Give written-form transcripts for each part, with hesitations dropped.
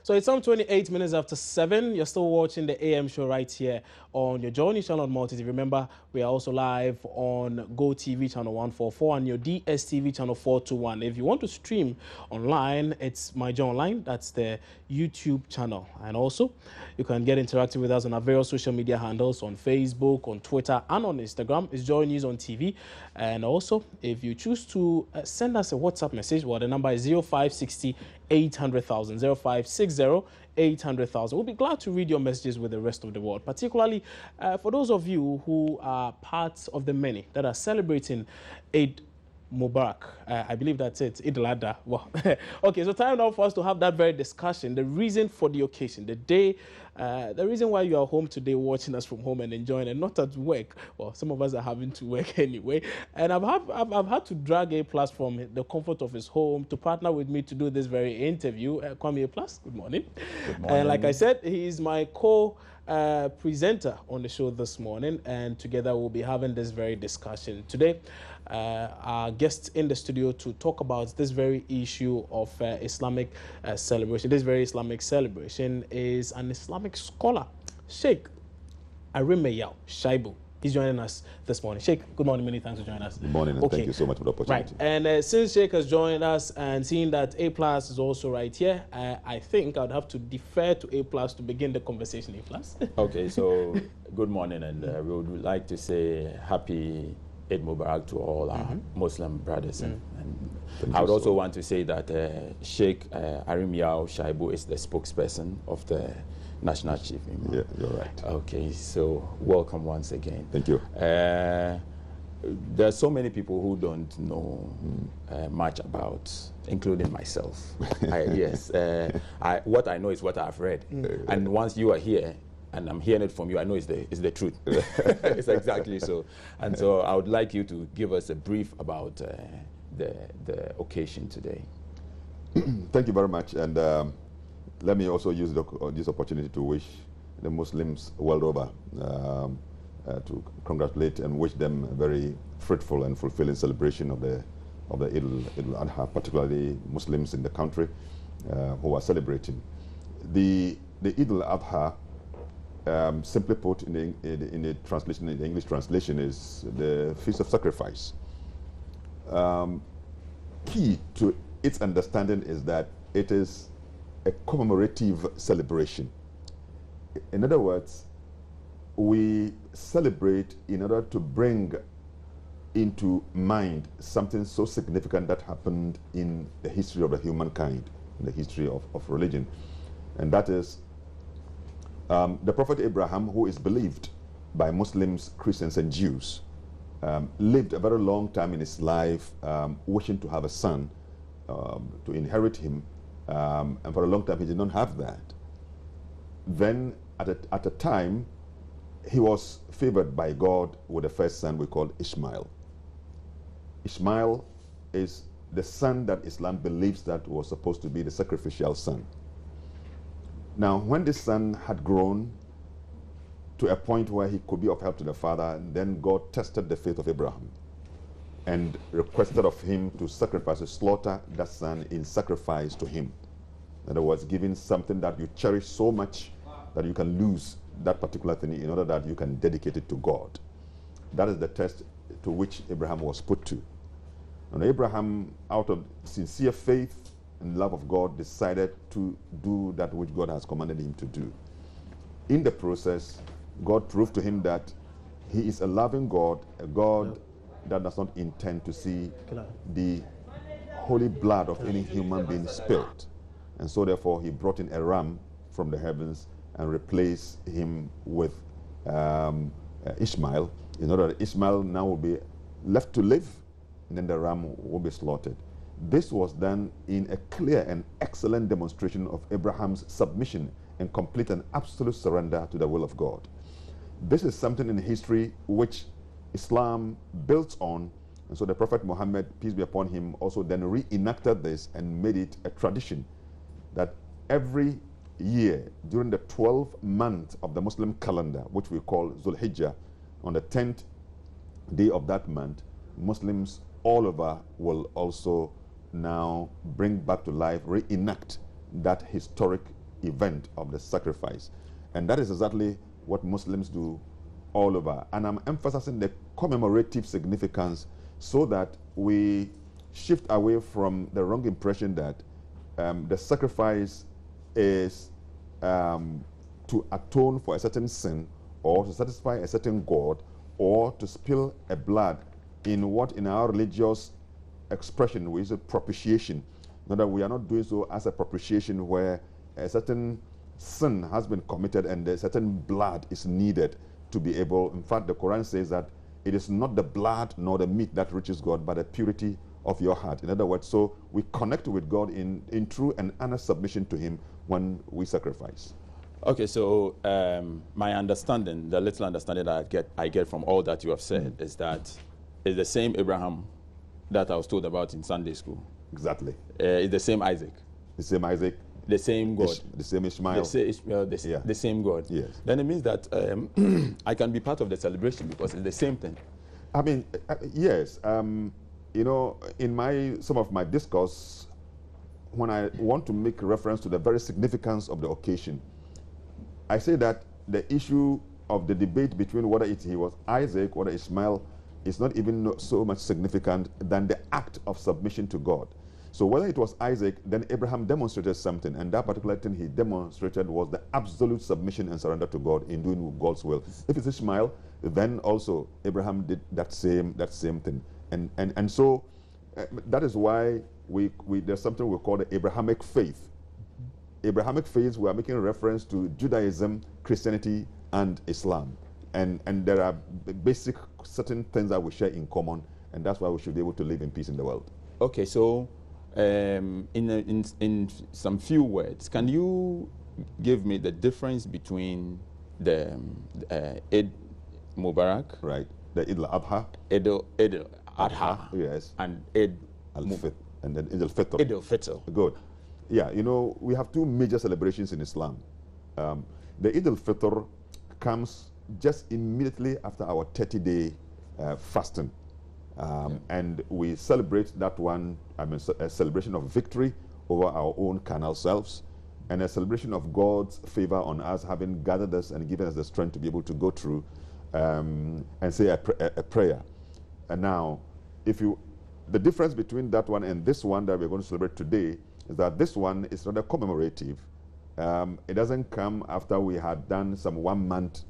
So it's on 28 minutes after 7. You're still watching the AM show right here on your Journey channel on Multi. Remember, we are also live on Go TV channel 144 and your DSTV channel 421. If you want to stream online, it's My Joy Online. That's the YouTube channel. And also, you can get interactive with us on our various social media handles on Facebook, on Twitter, and on Instagram. It's Joy News on TV. And also, if you choose to send us a WhatsApp message, well, the number is 0560 800,000 0560 800,000. We'll be glad to read your messages with the rest of the world, particularly for those of you who are part of the many that are celebrating Eid Mubarak. I believe that's it. Eid al-Adha. Well, okay, so time now for us to have that very discussion. The reason for the occasion, the day, the reason why you are home today watching us from home and enjoying and not at work. Well, some of us are having to work anyway. And I've had to drag A Plus from the comfort of his home to partner with me to do this very interview. Kwame A Plus, good morning. Good morning. And like I said, he is my presenter on the show this morning, and together we'll be having this very discussion today. Our guest in the studio to talk about this very issue of Islamic celebration. This very Islamic celebration is an Islamic scholar, Sheikh Arimeyao Shaibu. He's joining us this morning. Sheikh, good morning. Many thanks for joining us. Good morning, and thank you so much for the opportunity. Right. And since Sheikh has joined us and seeing that A Plus is also right here, I think I would have to defer to A Plus to begin the conversation. A Plus. Okay, so good morning, and we would like to say happy Eid Mubarak to all our Muslim brothers. And I would also want to say that Sheikh Arimeyao Shaibu is the spokesperson of the National Chief Imam. Yeah, you're right. Okay, so welcome once again. Thank you. There are so many people who don't know much about, including myself. What I know is what I've read. And once you are here, and I'm hearing it from you, I know it's the truth. It's exactly so. And so I would like you to give us a brief about the occasion today. Thank you very much. And let me also use this opportunity to wish the Muslims world over, to congratulate and wish them a very fruitful and fulfilling celebration of the Eid al-Adha, particularly Muslims in the country who are celebrating. The Eid al-Adha, simply put in the translation, in the English translation, is the Feast of Sacrifice. Key to its understanding is that it is a commemorative celebration. In other words, we celebrate in order to bring into mind something so significant that happened in the history of the humankind, in the history of religion. And that is the Prophet Abraham, who is believed by Muslims, Christians, and Jews, lived a very long time in his life, wishing to have a son to inherit him, and for a long time he did not have that. Then at a time, he was favored by God with the first son we called Ishmael. Ishmael is the son that Islam believes that was supposed to be the sacrificial son. Now, when this son had grown to a point where he could be of help to the father, then God tested the faith of Abraham and requested of him to sacrifice, to slaughter that son in sacrifice to him. In other words, giving something that you cherish so much that you can lose that particular thing in order that you can dedicate it to God. That is the test to which Abraham was put to. And Abraham, out of sincere faith and love of God, decided to do that which God has commanded him to do. In the process, God proved to him that he is a loving God, a God that does not intend to see the holy blood of any human being spilled. And so therefore he brought in a ram from the heavens and replaced him with Ishmael, in order that Ishmael now will be left to live, and then the ram will be slaughtered. This was done in a clear and excellent demonstration of Abraham's submission and complete and absolute surrender to the will of God. This is something in history which Islam built on, and so the Prophet Muhammad, peace be upon him, also then reenacted this and made it a tradition that every year during the 12th month of the Muslim calendar, which we call Zulhijjah, on the 10th day of that month, Muslims all over will also now bring back to life, reenact that historic event of the sacrifice. And that is exactly what Muslims do all over. And I'm emphasizing the commemorative significance so that we shift away from the wrong impression that the sacrifice is to atone for a certain sin, or to satisfy a certain god, or to spill a blood in what in our religious expression we use propitiation. Now that we are not doing so as a propitiation where a certain sin has been committed and a certain blood is needed to be able. In fact, the Quran says that it is not the blood nor the meat that reaches God, but the purity of your heart. In other words, so we connect with God in true and honest submission to Him when we sacrifice. Okay, so my understanding, the little understanding that I get from all that you have said, is that it's the same Abraham that I was told about in Sunday school. Exactly. It's the same Isaac. The same Isaac. The same God. The same Ishmael. The same God. Yes. Then it means that I can be part of the celebration because it's the same thing. I mean, yes. You know, in some of my discourse, when I want to make reference to the very significance of the occasion, I say that the issue of the debate between whether he was Isaac or Ishmael is not even so much significant than the act of submission to God. So whether it was Isaac, then Abraham demonstrated something, and that particular thing he demonstrated was the absolute submission and surrender to God in doing God's will. If it's Ishmael, then also Abraham did that same thing. And so that is why there's something we call the Abrahamic faith. Abrahamic faith, we are making reference to Judaism, Christianity, and Islam. And there are basic certain things that we share in common, and that's why we should be able to live in peace in the world. Okay, so in some few words, can you give me the difference between the Eid Mubarak, right? The Eid al-Adha, Eid al-Adha, yes, and Eid al-Fitr, and then Eid al-Fitr. Eid al-Fitr. Good. Yeah, you know, we have two major celebrations in Islam. The Eid al-Fitr comes just immediately after our 30-day fasting. And we celebrate that one, a celebration of victory over our own carnal selves, and a celebration of God's favor on us, having gathered us and given us the strength to be able to go through and say a prayer. And now, the difference between that one and this one that we're going to celebrate today is that this one is rather commemorative. It doesn't come after we had done some 1 month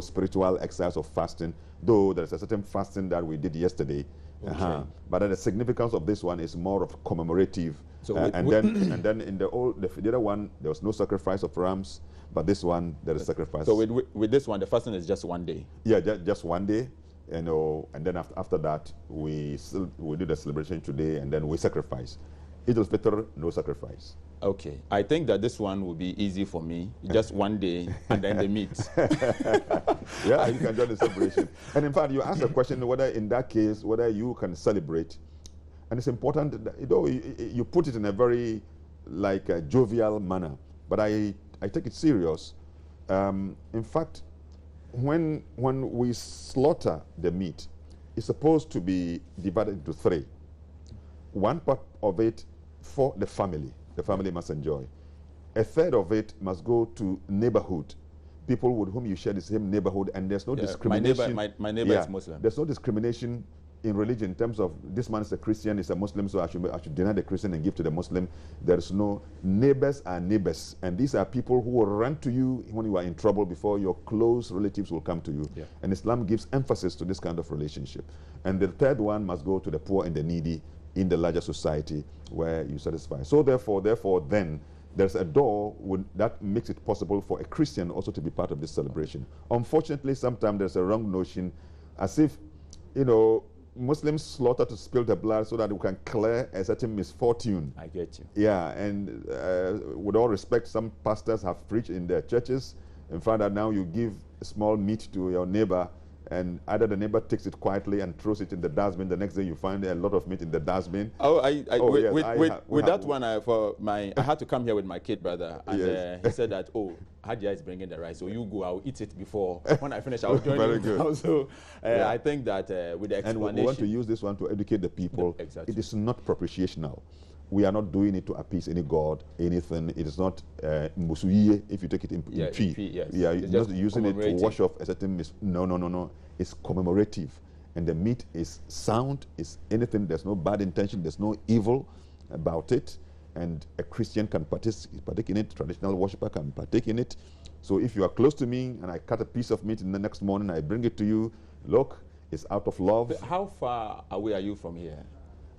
spiritual exercise of fasting, though there's a certain fasting that we did yesterday. Okay. But the significance of this one is more of commemorative. So and then in the other one, there was no sacrifice of rams, but this one, there is sacrifice. So with this one, the fasting is just 1 day? Yeah, just 1 day. And then after that, we do the celebration today, and then we sacrifice. Eid al-Fitr, no sacrifice. Okay, I think that this one will be easy for me. Just 1 day, and then the meat. Yeah, you can join the celebration. And in fact, you asked a question whether in that case, whether you can celebrate. And it's important that, you put it in a very jovial manner, but I take it serious. In fact, when we slaughter the meat, it's supposed to be divided into 3. One part of it for the family. The family must enjoy. A third of it must go to neighborhood, people with whom you share the same neighborhood, and there's no discrimination. My neighbor is Muslim. There's no discrimination in religion in terms of this man is a Christian, is a Muslim, so I should deny the Christian and give to the Muslim. There's no neighbors are neighbors, and these are people who will run to you when you are in trouble before your close relatives will come to you. Yeah. And Islam gives emphasis to this kind of relationship. And the third one must go to the poor and the needy in the larger society where you satisfy. So therefore, then, there's a door that makes it possible for a Christian also to be part of this celebration. Unfortunately, sometimes there's a wrong notion, as if, Muslims slaughter to spill the blood so that we can clear a certain misfortune. I get you. Yeah, and with all respect, some pastors have preached in their churches, in fact, that now you give small meat to your neighbor, and either the neighbor takes it quietly and throws it in the dustbin. The next day you find a lot of meat in the dustbin. With that one, I had to come here with my kid brother, and yes. He said that, Hadia is bringing the rice, so you go, I'll eat it before. When I finish, I'll join Very you. Good. So I think that with the explanation. And we want to use this one to educate the people. Exactly. It is not propitiational. we are not doing it to appease any god, anything. It is not musuye, if you take it in P. Yes. Yeah, It's you're just not using it to commemorating. wash off a certain no. It's commemorative. And the meat is sound, is anything, there's no bad intention, there's no evil about it. And a Christian can partake in it, traditional worshiper can partake in it. So if you are close to me and I cut a piece of meat in the next morning, I bring it to you, look, it's out of love. But how far away are you from here?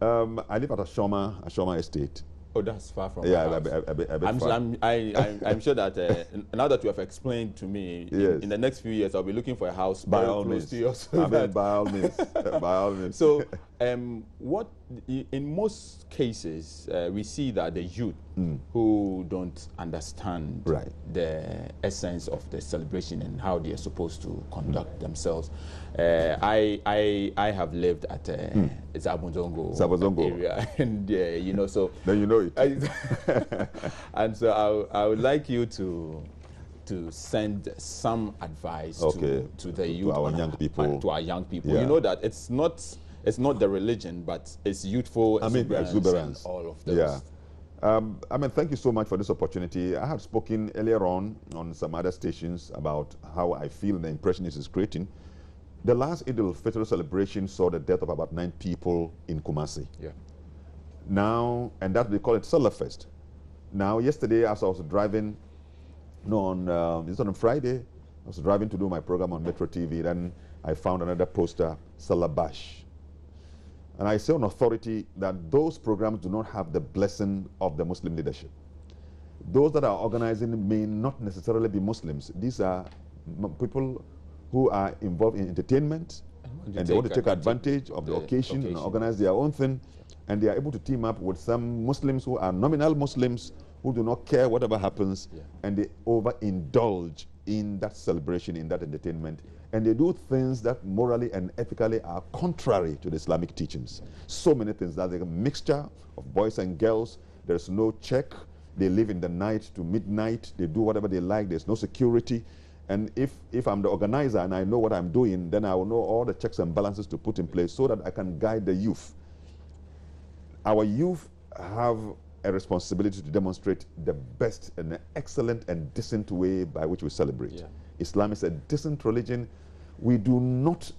I live at Ashoma Estate. Oh, that's far from Yeah, my a house. bit I'm, far. I'm sure that now that you have explained to me, Yes. in the next few years, I'll be looking for a house By very all close means. to yours. So I mean, by all means. By all means. So, what in most cases we see that the youth who don't understand Right. the essence of the celebration and how they are supposed to conduct themselves. I have lived at Zabozongo area, and you know, so then you know it. and so I would like you to send some advice Okay. to the youth, our on young people. to our young people. Yeah. You know that it's not the religion, but it's youthful exuberance. and all of those. Yeah. Thank you so much for this opportunity. I have spoken earlier on some other stations about how I feel and the impression it is creating. The last Eid al-Fitr celebration saw the death of about 9 people in Kumasi. Yeah. Now, and that we call it Salah Fest. Now, yesterday as I was driving, on Friday, I was driving to do my program on Metro TV, then I found another poster, Salah Bash. And I say on authority that those programs do not have the blessing of the Muslim leadership. Those that are organizing may not necessarily be Muslims. These are people who are involved in entertainment, and they want to take advantage of the occasion and organize their own thing. And they are able to team up with some Muslims who are nominal Muslims who do not care whatever happens, and they overindulge in that celebration, in that entertainment. And they do things that morally and ethically are contrary to the Islamic teachings. So many things. There's a mixture of boys and girls. There's no check. They live in the night to midnight. They do whatever they like. There's no security. And if I'm the organizer and I know what I'm doing, then I will know all the checks and balances to put in place so that I can guide the youth. Our youth have a responsibility to demonstrate the best and the excellent and decent way by which we celebrate. Yeah. Islam is a decent religion. We do not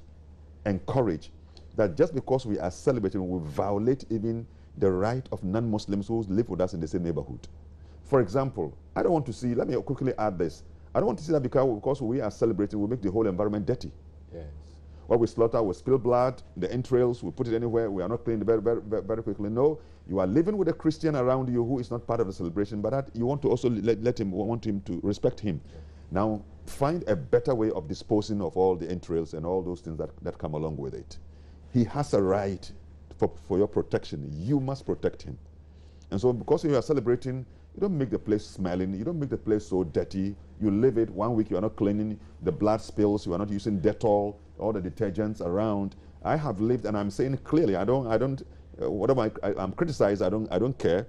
encourage that just because we are celebrating, we violate even the right of non-Muslims who live with us in the same neighborhood. For example, I don't want to see, let me quickly add this. I don't want to see that because we are celebrating, we make the whole environment dirty. Yes. What we slaughter, we spill blood, the entrails, we put it anywhere, we are not cleaning very, very, very quickly. No, you are living with a Christian around you who is not part of the celebration, but that you want to also want him to respect him. Yeah. Now, find a better way of disposing of all the entrails and all those things that come along with it. He has a right for your protection. You must protect him. And so because you are celebrating, you don't make the place smelling, you don't make the place so dirty. You leave it 1 week, you are not cleaning, the blood spills, you are not using Dettol, all the detergents around. I have lived, and I'm saying clearly, whatever I'm criticized, I don't care.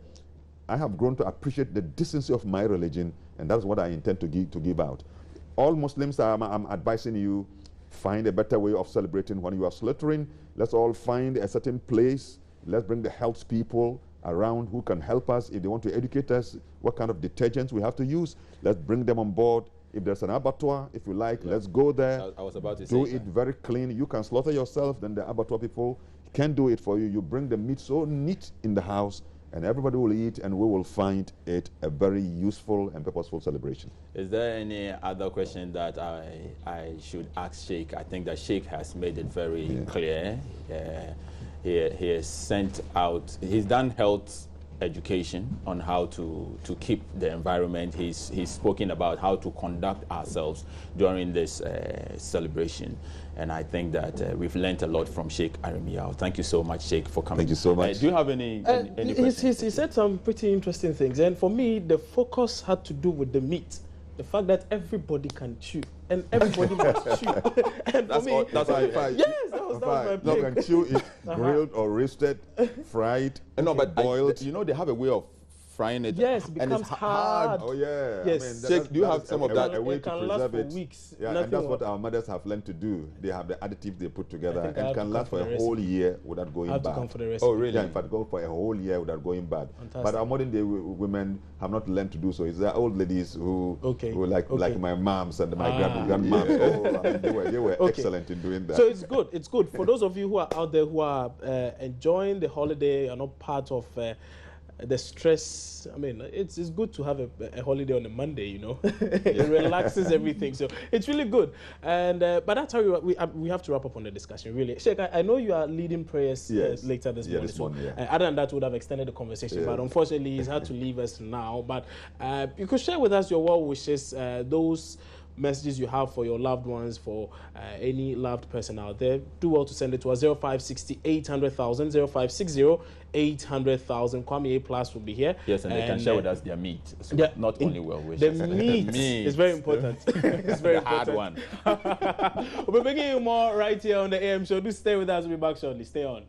I have grown to appreciate the decency of my religion, and that's what I intend to give out. All Muslims, I'm advising you, find a better way of celebrating when you are slaughtering. Let's all find a certain place. Let's bring the health people around who can help us. If they want to educate us what kind of detergents we have to use, let's bring them on board. If there's an abattoir, if you like, let's go there. I was about to do say it very clean. You can slaughter yourself, then the abattoir people can do it for you. You bring the meat so neat in the house, and everybody will eat, and we will find it a very useful and purposeful celebration. Is there any other question that I should ask Sheikh? I think that Sheikh has made it very clear. He has sent out, he's done health education on how to keep the environment. He's spoken about how to conduct ourselves during this celebration. And I think that we've learned a lot from Sheikh Arimiao. Thank you so much, Sheikh, for coming. Thank you so much. Do you have any questions? He said some pretty interesting things. And for me, the focus had to do with the meat. The fact that everybody can chew. And everybody must chew. And That's for me, that's all. yes, that was my No, pick. can chew it grilled or roasted, fried, No, but boiled. you know, they have a way of frying it. Yes, it and becomes it's hard. Oh yeah. Yes. I mean, Sheikh, do you have some of that? A way It to can last preserve for it. weeks. Yeah, Nothing and that's will- what our mothers have learned to do. They have the additives they put together think I and have can to last come for for a the whole year without going I have to bad. come for the recipe. Oh, really? Yeah, in fact, go for a whole year without going bad. Fantastic. But our modern day women have not learned to do so. It's the old ladies who, Okay. who like my moms and my grandmoms. Oh, I mean, they were Okay. excellent in doing that. So it's good. It's good for those of you who are out there who are enjoying the holiday and not part of the stress. I mean, it's good to have a holiday on a Monday. You know, it relaxes everything. So it's really good. And but that's how we have to wrap up on the discussion. Really, Sheikh, I know you are leading prayers Yes. later this morning. This morning, So other than that, we would have extended the conversation. Yeah. But unfortunately, he's had to leave us now. But you could share with us your well wishes. Those messages you have for your loved ones, for any loved person out there, do well to send it to us. 0560 800,000, 0560 800,000. Kwame A Plus will be here. Yes, and they can share with us their meat. So yeah, not only well wishes. The meat is very important. It's very the hard important. one. We'll be bringing you more right here on the AM show. Do stay with us. We'll be back shortly. Stay on.